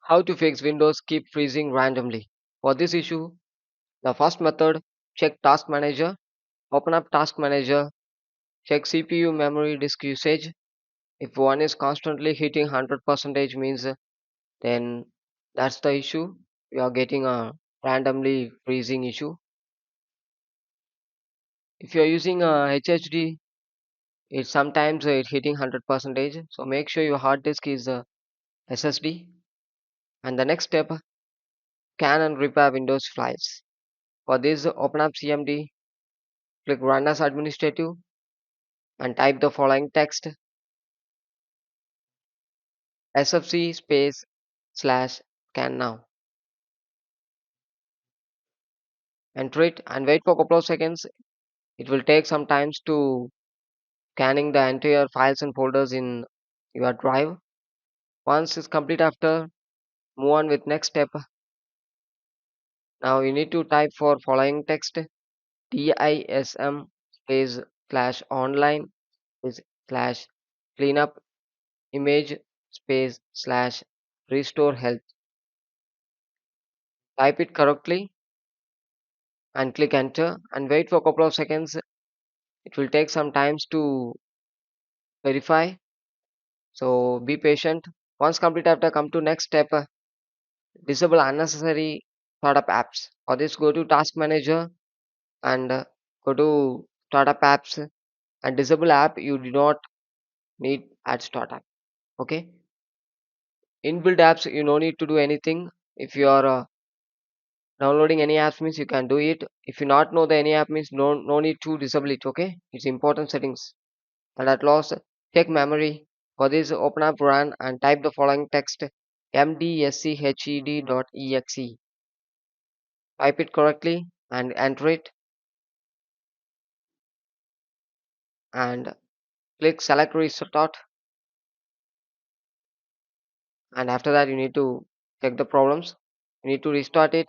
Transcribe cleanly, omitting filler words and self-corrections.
How to fix Windows keep freezing randomly? For this issue, the first method, check Task Manager. Open up Task Manager, check CPU memory disk usage. If one is constantly hitting 100% means then that's the issue. You are getting a randomly freezing issue. If you are using a HHD, it sometimes it hitting 100%. So make sure your hard disk is SSD. And the next step, scan and repair Windows files. For this, open up CMD, click Run as Administrative, and type the following text: SFC space slash scan now. Enter it and wait for a couple of seconds. It will take some times to scanning the entire files and folders in your drive. Once it's complete after, move on with next step. Now you need to type for following text: DISM space slash online space slash cleanup image space slash restore health. Type it correctly and click enter and wait for a couple of seconds. It will take some times to verify. So be patient. Once complete after, come to next step. Disable unnecessary startup apps. For this, go to Task Manager and go to Startup Apps and disable app you do not need at startup. Okay. Inbuilt apps you no need to do anything. If you are downloading any apps means you can do it. If you not know the any app means no need to disable it. Okay. It's important settings. And at last, check memory. For this, open up run and type the following text: mdsched.exe. Type it correctly and enter it and click select restart. And after that, you need to check the problems. You need to restart it